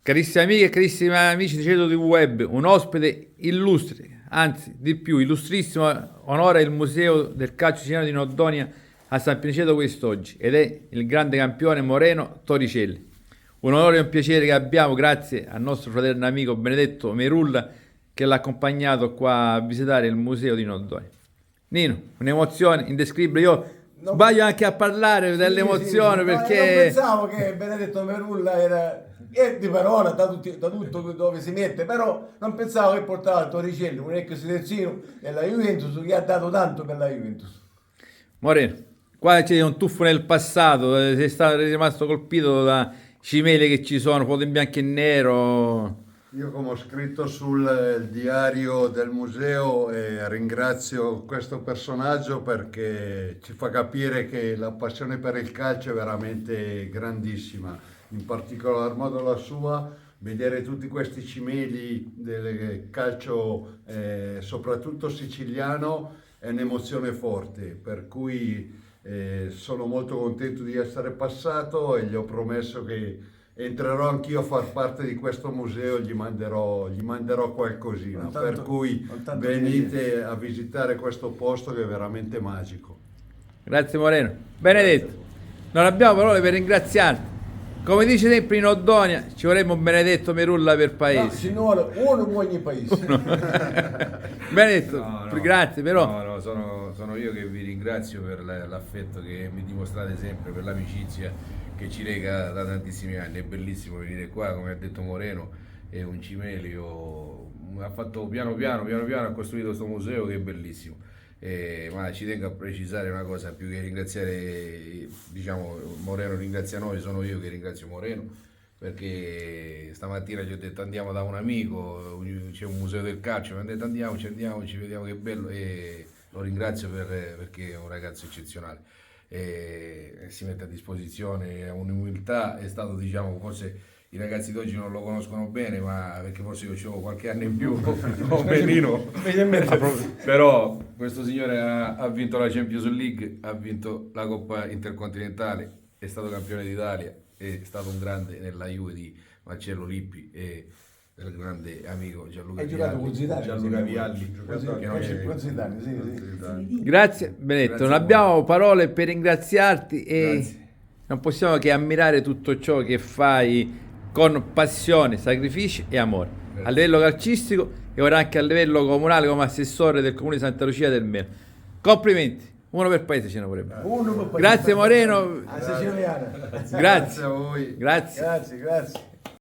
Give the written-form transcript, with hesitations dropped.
Carissime amiche e carissimi amici di Ceto TV Web, un ospite illustre, anzi di più, illustrissimo, onora il Museo del Calcio Siciliano di Noddonia a San Piniceto quest'oggi ed è il grande campione Moreno Torricelli. Un onore e un piacere che abbiamo grazie al nostro fraterno amico Benedetto Merulla che l'ha accompagnato qua a visitare il Museo di Noddonia. Nino, un'emozione indescrivibile, io sbaglio anche a parlare dell'emozione perché... Non pensavo che Benedetto Merulla era di parola da tutto dove si mette, però non pensavo che portava il Torricelli, un ex terzino della Juventus che ha dato tanto per la Juventus. Moreno, qua c'è un tuffo nel passato, sei stato rimasto colpito da cimeli che ci sono, foto in bianco e nero. Io, come ho scritto sul diario del museo, ringrazio questo personaggio perché ci fa capire che la passione per il calcio è veramente grandissima, in particolar modo la sua. Vedere tutti questi cimeli del calcio, soprattutto siciliano, è un'emozione forte, per cui sono molto contento di essere passato e gli ho promesso che entrerò anch'io a far parte di questo museo, gli manderò qualcosina, per cui venite a visitare questo posto che è veramente magico. Grazie Moreno. Benedetto, non abbiamo parole per ringraziarti. Come dice sempre in Noddonia, ci vorremmo Benedetto Merulla per paese. No, ci vuole uno in ogni paese. Benedetto, grazie però. No, sono io che vi ringrazio per l'affetto che mi dimostrate sempre, per l'amicizia che ci lega da tantissimi anni. È bellissimo venire qua, come ha detto Moreno, è un cimelio, ha fatto piano piano, ha costruito questo museo che è bellissimo. Ma ci tengo a precisare una cosa, più che ringraziare, diciamo, Moreno ringrazia noi, sono io che ringrazio Moreno, perché stamattina gli ho detto andiamo da un amico, c'è un museo del calcio, mi ha detto andiamo, ci vediamo, che bello, e lo ringrazio perché è un ragazzo eccezionale, e si mette a disposizione, ha un'umiltà, è stato, diciamo, forse i ragazzi d'oggi non lo conoscono bene, ma perché forse io ho qualche anno in più come Nino, però questo signore ha vinto la Champions League, ha vinto la Coppa Intercontinentale, è stato campione d'Italia, è stato un grande nella Juve di Marcello Lippi e del grande amico Gianluca Vialli. Grazie Benedetto, non abbiamo parole per ringraziarti e non possiamo che ammirare tutto ciò che fai con passione, sacrifici e amore a livello calcistico e ora anche a livello comunale come assessore del comune di Santa Lucia del Meno. Complimenti, uno per paese ce ne vorrebbe. Uno per paese. Grazie Moreno. Siciliana. Grazie A voi. Grazie. Grazie.